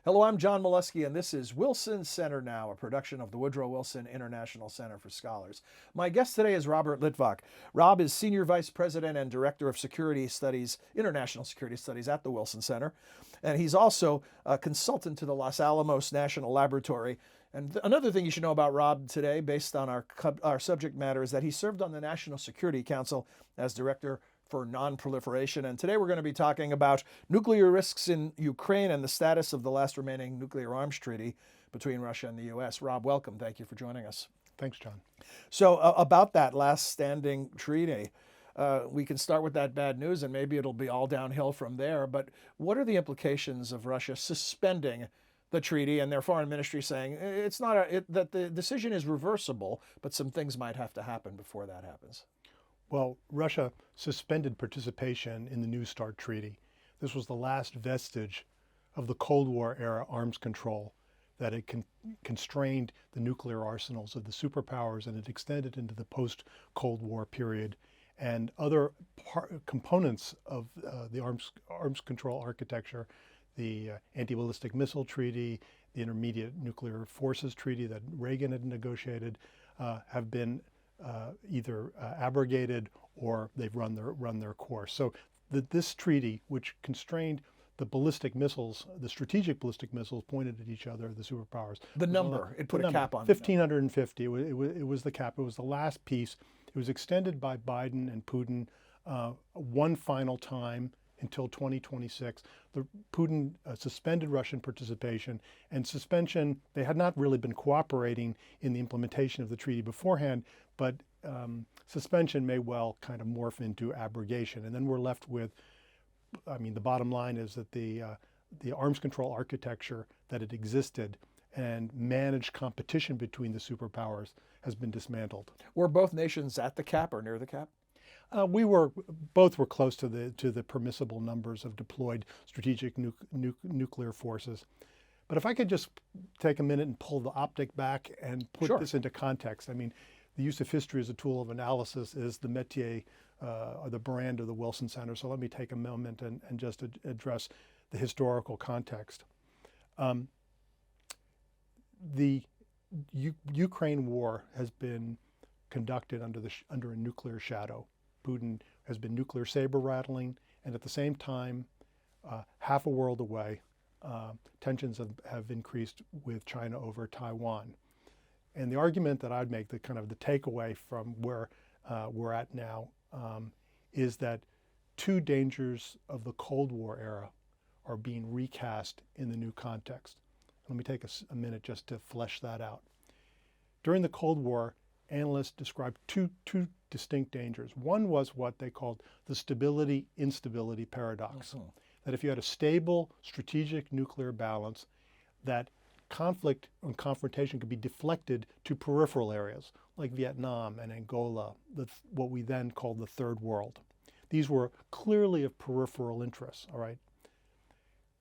Hello, I'm John Molesky, and this is Wilson Center Now, a production of the Woodrow Wilson International Center for Scholars. My guest today is Robert Litwak. Rob is Senior Vice President and Director of Security Studies, International Security Studies at the Wilson Center. And he's also a consultant to the Los Alamos National Laboratory. And another thing you should know about Rob today, based on our subject matter, is that he served on the National Security Council as Director for Non-proliferation. And today we're going to be talking about nuclear risks in Ukraine and the status of the last remaining nuclear arms treaty between Russia and the U.S. Rob, welcome. Thank you for joining us. Thanks, John. So about that last standing treaty, we can start with that bad news and maybe it'll be all downhill from there. But what are the implications of Russia suspending the treaty and their foreign ministry saying it's not that the decision is reversible, but some things might have to happen before that happens? Well, Russia suspended participation in the New START Treaty. This was the last vestige of the Cold War era arms control that had constrained the nuclear arsenals of the superpowers, and it extended into the post-Cold War period. And other components of the arms control architecture, the Anti-Ballistic Missile Treaty, the Intermediate Nuclear Forces Treaty that Reagan had negotiated, have been either abrogated or they've run their course. So this treaty, which constrained the ballistic missiles, the strategic ballistic missiles pointed at each other, the superpowers. The number, it put a cap on 1,550. It was the cap. It was the last piece. It was extended by Biden and Putin one final time until 2026. Putin suspended Russian participation, and suspension, they had not really been cooperating in the implementation of the treaty beforehand, but suspension may well kind of morph into abrogation. And then we're left with, the bottom line is that the arms control architecture that had existed and managed competition between the superpowers has been dismantled. Were both nations at the cap or near the cap? Both were close to the permissible numbers of deployed strategic nuclear forces. But if I could just take a minute and pull the optic back and put this into context. The use of history as a tool of analysis is the métier or the brand of the Wilson Center. So let me take a moment and just address the historical context. The Ukraine war has been conducted under a nuclear shadow. Putin has been nuclear saber rattling, and at the same time, half a world away, tensions have increased with China over Taiwan. And the argument that I'd make, the takeaway from where we're at now, is that two dangers of the Cold War era are being recast in the new context. Let me take a minute just to flesh that out. During the Cold War, analysts described two distinct dangers. One was what they called the stability-instability paradox. That if you had a stable strategic nuclear balance, that conflict and confrontation could be deflected to peripheral areas like Vietnam and Angola, what we then called the Third World. These were clearly of peripheral interests, all right?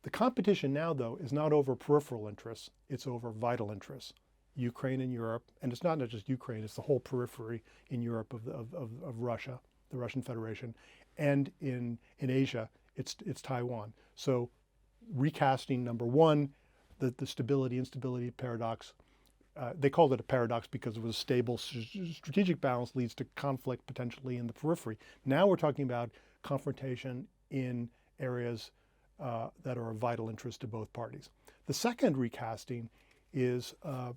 The competition now, though, is not over peripheral interests, it's over vital interests. Ukraine and Europe, and it's not just Ukraine, it's the whole periphery in Europe of Russia, the Russian Federation, and in Asia, it's Taiwan. So recasting number one, the stability-instability paradox, they called it a paradox because it was a stable strategic balance leads to conflict potentially in the periphery. Now we're talking about confrontation in areas that are of vital interest to both parties. The second recasting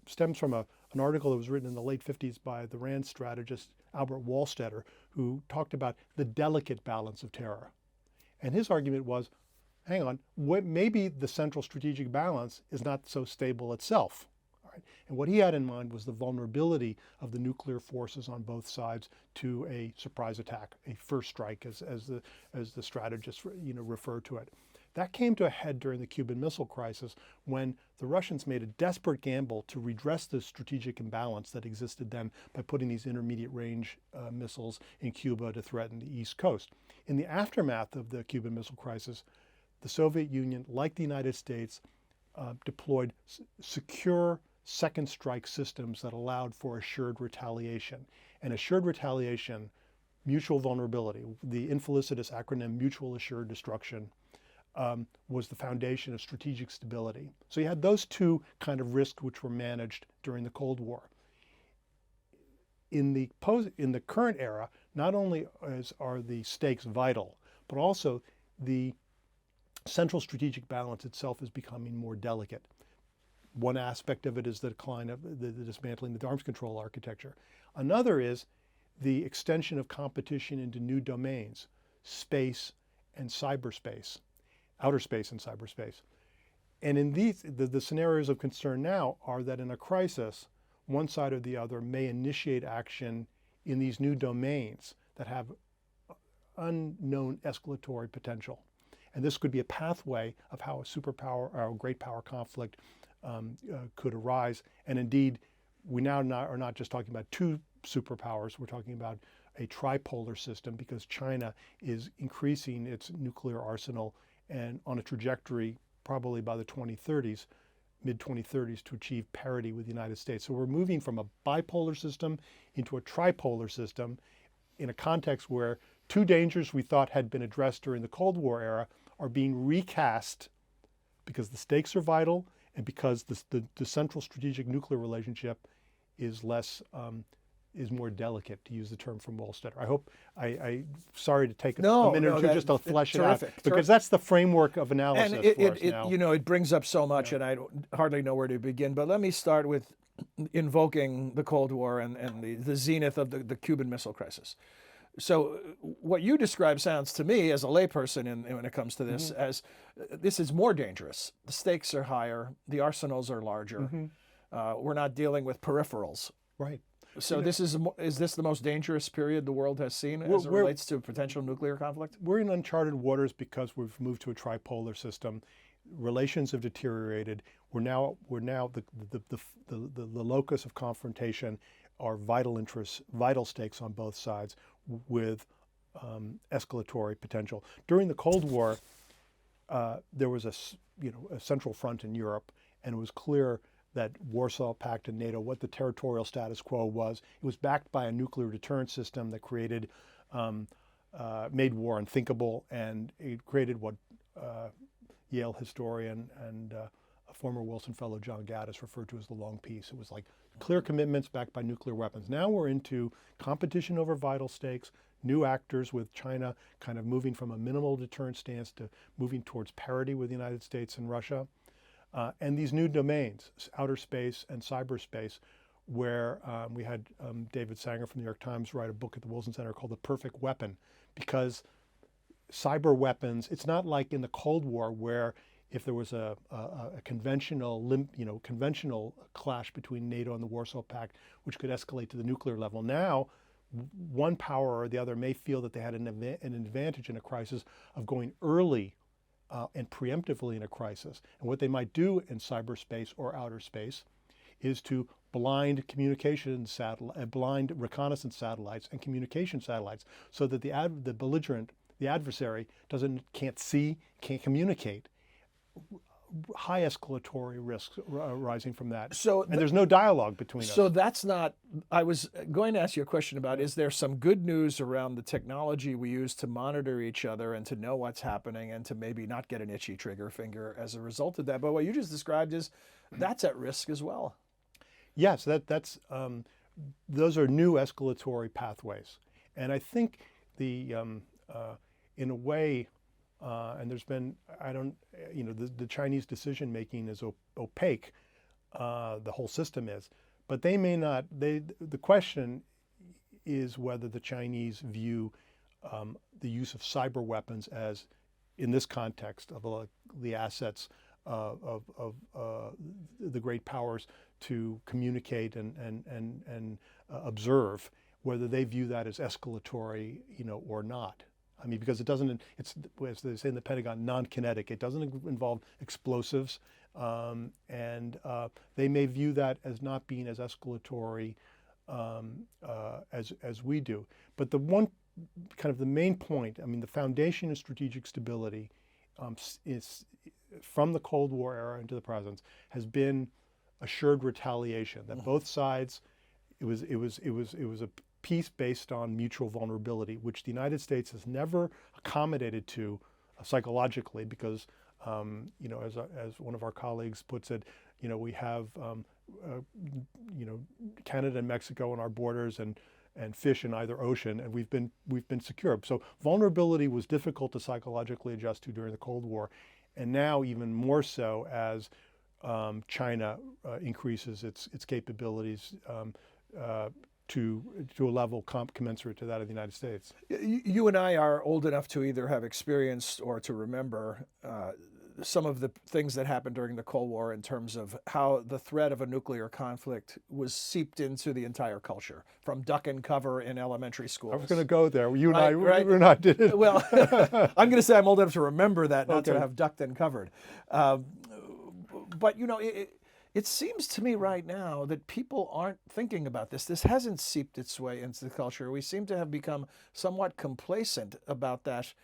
stems from an article that was written in the late 50s by the RAND strategist Albert Wallstetter, who talked about the delicate balance of terror. And his argument was, hang on, maybe the central strategic balance is not so stable itself. All right? And what he had in mind was the vulnerability of the nuclear forces on both sides to a surprise attack, a first strike, as the strategists refer to it. That came to a head during the Cuban Missile Crisis when the Russians made a desperate gamble to redress the strategic imbalance that existed then by putting these intermediate range missiles in Cuba to threaten the East Coast. In the aftermath of the Cuban Missile Crisis, the Soviet Union, like the United States, deployed secure second strike systems that allowed for assured retaliation. And assured retaliation, mutual vulnerability, the infelicitous acronym mutual assured destruction, was the foundation of strategic stability. So you had those two kind of risks which were managed during the Cold War. In the current era, not only are the stakes vital, but also the central strategic balance itself is becoming more delicate. One aspect of it is the decline of the dismantling of the arms control architecture. Another is the extension of competition into new domains, space and cyberspace, outer space and cyberspace. And in these, the scenarios of concern now are that in a crisis, one side or the other may initiate action in these new domains that have unknown escalatory potential. And this could be a pathway of how a superpower or a great power conflict could arise. And indeed, we now are not just talking about two superpowers, we're talking about a tripolar system, because China is increasing its nuclear arsenal and on a trajectory probably by the 2030s, mid-2030s, to achieve parity with the United States. So we're moving from a bipolar system into a tripolar system in a context where two dangers we thought had been addressed during the Cold War era are being recast because the stakes are vital and because the central strategic nuclear relationship is is more delicate, to use the term from Wohlstetter. I hope, sorry to take a minute or two just to flesh it out, because that's the framework of analysis for us now. You know, it brings up so much, and I hardly know where to begin, but let me start with invoking the Cold War and the zenith of the Cuban Missile Crisis. So what you describe sounds to me, as a layperson when it comes to this, as this is more dangerous. The stakes are higher, the arsenals are larger. We're not dealing with peripherals. Right. So this is this the most dangerous period the world has seen as it relates to potential nuclear conflict? We're in uncharted waters because we've moved to a tripolar system. Relations have deteriorated. We're now the locus of confrontation are vital interests, vital stakes on both sides, with escalatory potential. During the Cold War, there was a central front in Europe, and it was clear that Warsaw Pact and NATO, what the territorial status quo was. It was backed by a nuclear deterrence system that made war unthinkable, and it created what Yale historian and a former Wilson Fellow John Gaddis referred to as the long peace. It was like clear commitments backed by nuclear weapons. Now we're into competition over vital stakes, new actors, with China kind of moving from a minimal deterrence stance to moving towards parity with the United States and Russia. And these new domains, outer space and cyberspace, where we had David Sanger from the New York Times write a book at the Wilson Center called The Perfect Weapon, because cyber weapons, it's not like in the Cold War where if there was a conventional clash between NATO and the Warsaw Pact, which could escalate to the nuclear level. Now, one power or the other may feel that they had an advantage in a crisis of going early and preemptively in a crisis. And what they might do in cyberspace or outer space is to blind blind reconnaissance satellites and communication satellites, so that the belligerent, the adversary, can't see, can't communicate. High escalatory risks arising from that. And there's no dialogue between us. So that's not, I was going to ask you a question about, is there some good news around the technology we use to monitor each other and to know what's happening and to maybe not get an itchy trigger finger as a result of that? But what you just described is, that's at risk as well. Yes, those are new escalatory pathways. And I think in a way, and there's been, the Chinese decision making is opaque, the whole system is, but they may not, the question is whether the Chinese view the use of cyber weapons as, in this context of the assets of the great powers to communicate and observe, whether they view that as escalatory, or not. I mean, because it's, as they say in the Pentagon, non-kinetic. It doesn't involve explosives. And they may view that as not being as escalatory as we do. But the main point, the foundation of strategic stability is, from the Cold War era into the present, has been assured retaliation, that both sides, it was a peace based on mutual vulnerability, which the United States has never accommodated to psychologically, because as one of our colleagues puts it, we have Canada and Mexico on our borders, and fish in either ocean, and we've been secure. So vulnerability was difficult to psychologically adjust to during the Cold War, and now even more so as China increases its capabilities to a level commensurate to that of the United States. You and I are old enough to either have experienced or to remember some of the things that happened during the Cold War in terms of how the threat of a nuclear conflict was seeped into the entire culture, from duck and cover in elementary schools. I was going to go there. You and Right. you and I did it. Well, I'm going to say I'm old enough to remember that, not Okay. to have ducked and covered. But it seems to me right now that people aren't thinking about this. This hasn't seeped its way into the culture. We seem to have become somewhat complacent about that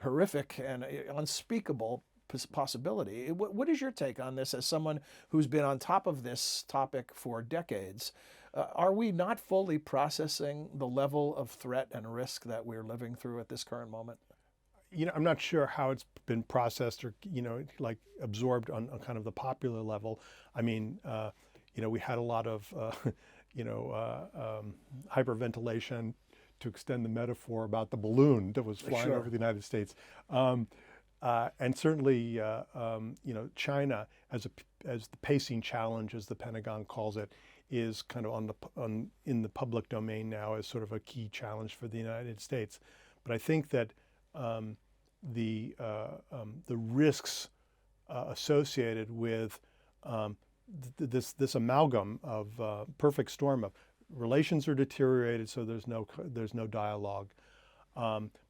horrific and unspeakable possibility. What is your take on this as someone who's been on top of this topic for decades? Are we not fully processing the level of threat and risk that we're living through at this current moment? I'm not sure how it's been processed or, like absorbed on kind of the popular level. I mean, we had a lot of, hyperventilation, to extend the metaphor, about the balloon that was flying Sure. over the United States. And certainly, China as the pacing challenge, as the Pentagon calls it, is kind of in the public domain now as sort of a key challenge for the United States. But I think that the risks associated with this amalgam of perfect storm of relations are deteriorated, so there's no dialogue.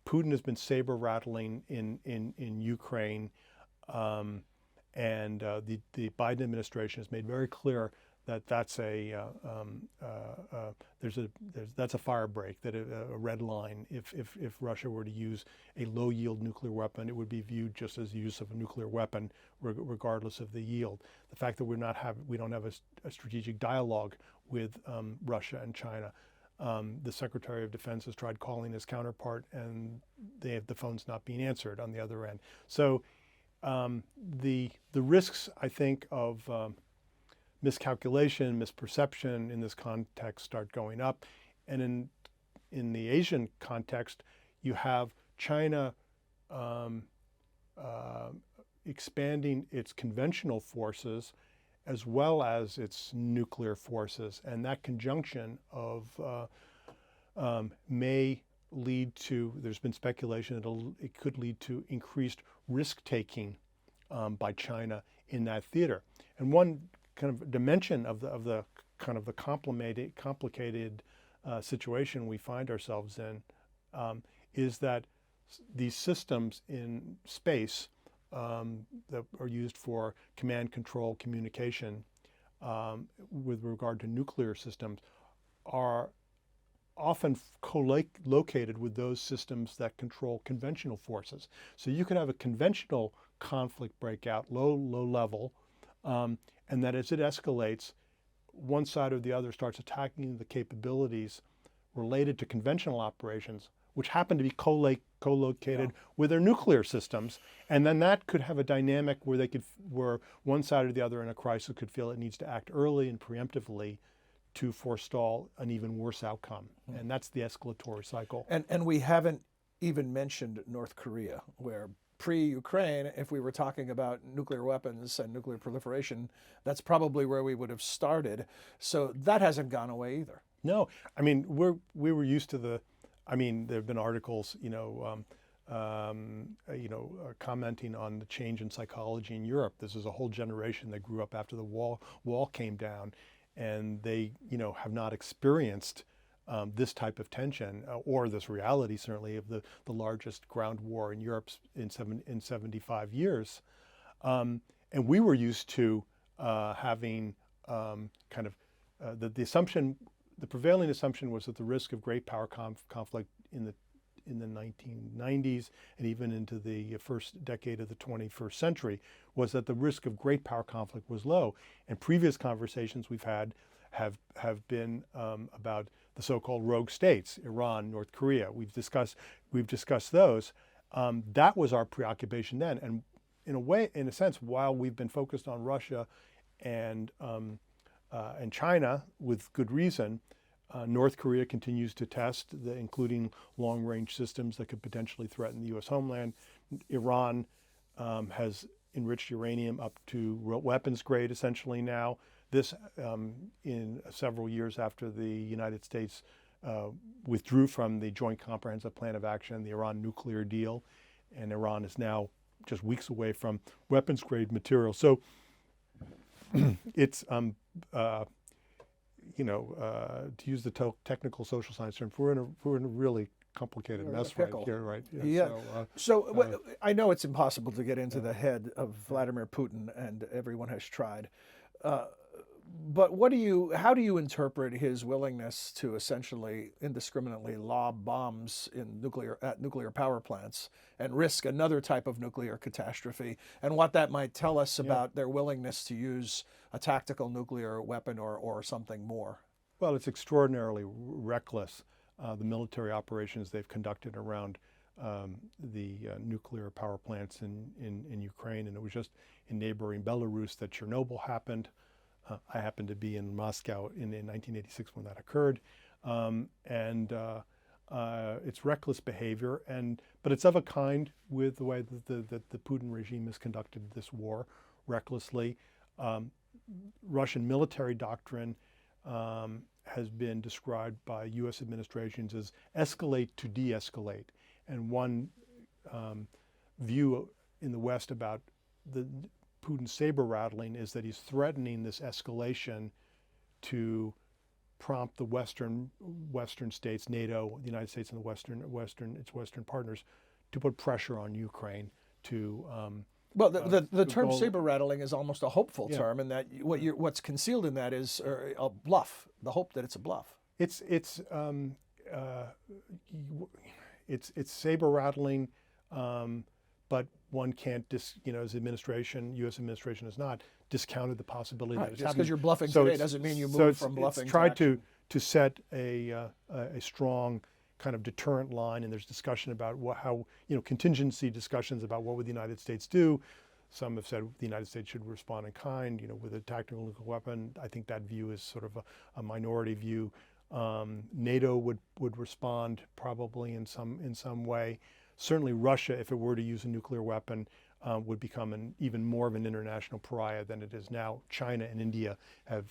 Putin has been saber rattling in Ukraine, and the Biden administration has made very clear that that's a fire break, that a red line. If Russia were to use a low yield nuclear weapon, it would be viewed just as the use of a nuclear weapon, regardless of the yield. The fact that we don't have a strategic dialogue with Russia and China. The Secretary of Defense has tried calling his counterpart, and the phone's not being answered on the other end. So the risks, I think, of miscalculation, misperception in this context start going up. And in the Asian context, you have China expanding its conventional forces as well as its nuclear forces. And that conjunction of may lead to, there's been speculation that it could lead to increased risk-taking by China in that theater. And one kind of dimension of the kind of the complicated situation we find ourselves in is that these systems in space that are used for command, control, communication with regard to nuclear systems are often co-located with those systems that control conventional forces. So you could have a conventional conflict break out, low level, and that as it escalates, one side or the other starts attacking the capabilities related to conventional operations, which happen to be co-located with their nuclear systems. And then that could have a dynamic where one side or the other in a crisis could feel it needs to act early and preemptively to forestall an even worse outcome. And that's the escalatory cycle. And we haven't even mentioned North Korea, where pre-Ukraine, if we were talking about nuclear weapons and nuclear proliferation, that's probably where we would have started. So that hasn't gone away either. No, I mean, we were used to there have been articles, commenting on the change in psychology in Europe. This is a whole generation that grew up after the wall came down, and they, have not experienced this type of tension or this reality, certainly, of the largest ground war in Europe in 75 years. And we were used to having the prevailing assumption was that the risk of great power conflict in the 1990s and even into the first decade of the 21st century was that the risk of great power conflict was low. And previous conversations we've had have been about the so-called rogue states, Iran, North Korea. We've discussed those. That was our preoccupation then. And in a sense, while we've been focused on Russia and China with good reason, North Korea continues to test, including long-range systems that could potentially threaten the U.S. homeland. Iran has enriched uranium up to weapons grade essentially now. This in several years after the United States withdrew from the Joint Comprehensive Plan of Action, the Iran nuclear deal, and Iran is now just weeks away from weapons grade material. So it's to use the technical social science term, we're in a really complicated mess right here, right? Yeah. So I know it's impossible to get into the head of Vladimir Putin, and everyone has tried. But how do you interpret his willingness to essentially indiscriminately lob bombs at nuclear power plants and risk another type of nuclear catastrophe, and what that might tell us about their willingness to use a tactical nuclear weapon or something more? Well, it's extraordinarily reckless, the military operations they've conducted around the nuclear power plants in Ukraine, and it was just in neighboring Belarus that Chernobyl happened. I happened to be in Moscow in 1986 when that occurred, and it's reckless behavior, but it's of a kind with the way that the Putin regime has conducted this war recklessly. Russian military doctrine has been described by U.S. administrations as escalate to de-escalate, and one view in the West about the Putin's saber rattling is that he's threatening this escalation to prompt the Western states, NATO, the United States, and its Western partners, to put pressure on Ukraine to. Well, the term saber rattling is almost a hopeful term, in that what's concealed in that is a bluff. The hope that it's a bluff. It's saber rattling, but one can't as U.S. administration has not discounted the possibility that it's just because you're bluffing so today doesn't mean you move from bluffing. It's tried to set a strong kind of deterrent line, and there's discussion about how contingency discussions about what would the United States do. Some have said the United States should respond in kind, with a tactical nuclear weapon. I think that view is sort of a minority view. NATO would respond probably in some way. Certainly Russia, if it were to use a nuclear weapon, would become even more of an international pariah than it is now. China and India have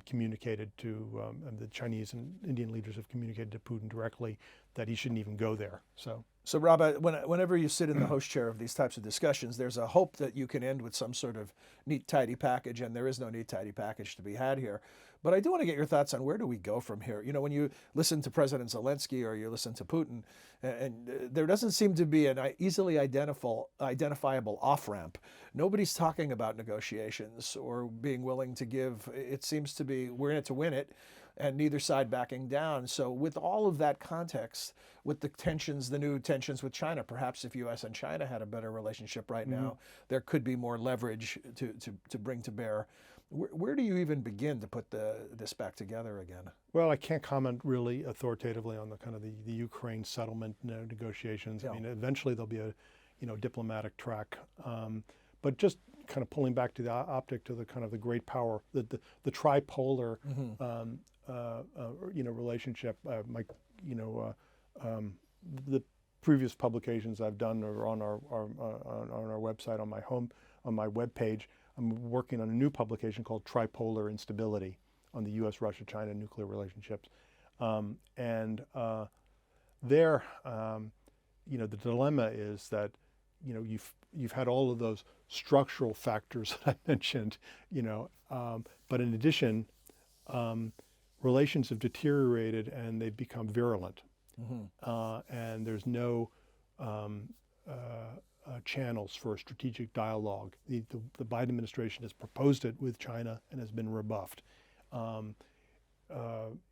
communicated to, the Chinese and Indian leaders have communicated to Putin directly that he shouldn't even go there. So Rob, whenever you sit in the host chair of these types of discussions, there's a hope that you can end with some sort of neat, tidy package, and there is no neat, tidy package to be had here. But I do want to get your thoughts on where do we go from here? When you listen to President Zelensky or you listen to Putin, and there doesn't seem to be an easily identifiable off-ramp. Nobody's talking about negotiations or being willing to give. It seems to be we're in it to win it, and neither side backing down. So with all of that context, with the new tensions with China, perhaps if U.S. and China had a better relationship right now, there could be more leverage to bring to bear. Where do you even begin to put this back together again? Well, I can't comment really authoritatively on the kind of the Ukraine settlement negotiations. Yeah. I mean, eventually there'll be a diplomatic track, but just kind of pulling back to the optic to the kind of the great power, the tripolar relationship. The previous publications I've done are on our website, on my webpage. I'm working on a new publication called Tripolar Instability on the U.S., Russia, China nuclear relationships. There, the dilemma is that, you've had all of those structural factors that I mentioned, but in addition, relations have deteriorated and they've become virulent. And there's no channels for a strategic dialogue. The Biden administration has proposed it with China and has been rebuffed.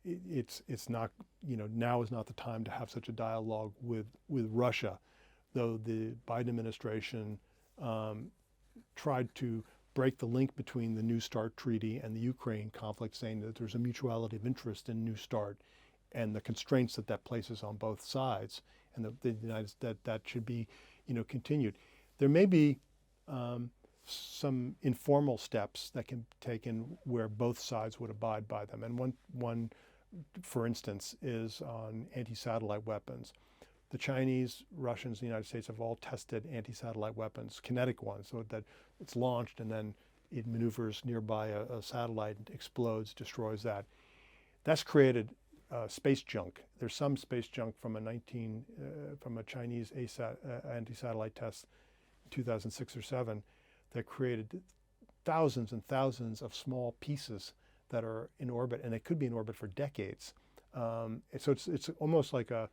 It's not, now is not the time to have such a dialogue with Russia, though the Biden administration tried to break the link between the New START treaty and the Ukraine conflict, saying that there's a mutuality of interest in New START. and the constraints that that places on both sides, and the United that should be, continued. There may be some informal steps that can be taken where both sides would abide by them. And one, for instance, is on anti-satellite weapons. The Chinese, Russians, and the United States have all tested anti-satellite weapons, kinetic ones, so that it's launched and then it maneuvers nearby a satellite, explodes, destroys that. That's created space junk. There's some space junk from a Chinese anti-satellite test in 2006 or 7 that created thousands and thousands of small pieces that are in orbit, and they could be in orbit for decades. So it's almost like an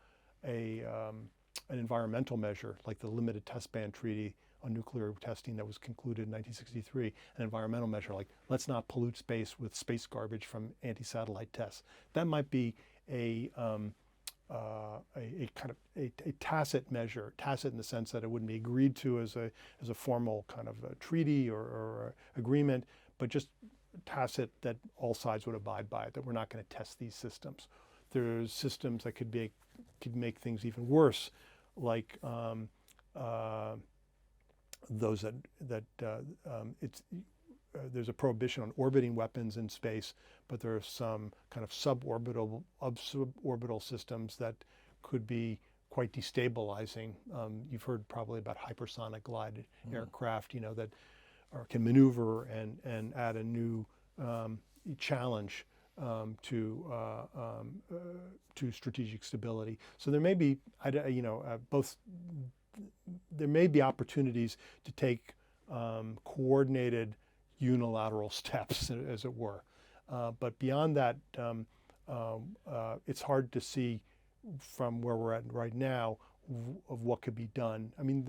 environmental measure, like the Limited Test Ban Treaty on nuclear testing that was concluded in 1963, an environmental measure like let's not pollute space with space garbage from anti-satellite tests. That might be a kind of a tacit measure, tacit in the sense that it wouldn't be agreed to as a formal kind of a treaty or agreement, but just tacit that all sides would abide by, that we're not going to test these systems. There's systems that could make things even worse, like those there's a prohibition on orbiting weapons in space, but there are some kind of suborbital systems that could be quite destabilizing. You've heard probably about hypersonic glide aircraft, that can maneuver and add a new challenge to strategic stability. So there may be, there may be opportunities to take coordinated unilateral steps, as it were. But beyond that, it's hard to see from where we're at right now of what could be done. I mean,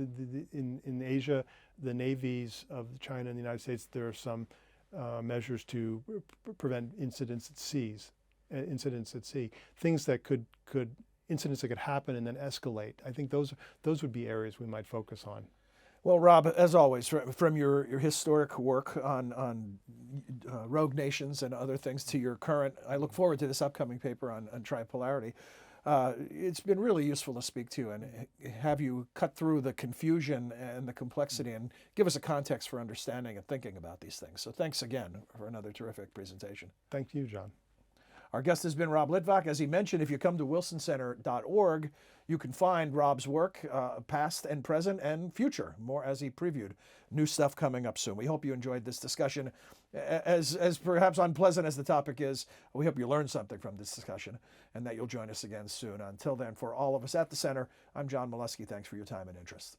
in Asia, the navies of China and the United States, there are some measures to prevent incidents at sea, things that incidents that could happen and then escalate. I think those would be areas we might focus on. Well, Rob, as always, from your historic work on rogue nations and other things to your current, I look forward to this upcoming paper on tripolarity. It's been really useful to speak to you and have you cut through the confusion and the complexity and give us a context for understanding and thinking about these things. So thanks again for another terrific presentation. Thank you, John. Our guest has been Rob Litwak. As he mentioned, if you come to wilsoncenter.org, you can find Rob's work, past and present and future, more as he previewed. New stuff coming up soon. We hope you enjoyed this discussion. As perhaps unpleasant as the topic is, we hope you learned something from this discussion and that you'll join us again soon. Until then, for all of us at the Center, I'm John Milewski. Thanks for your time and interest.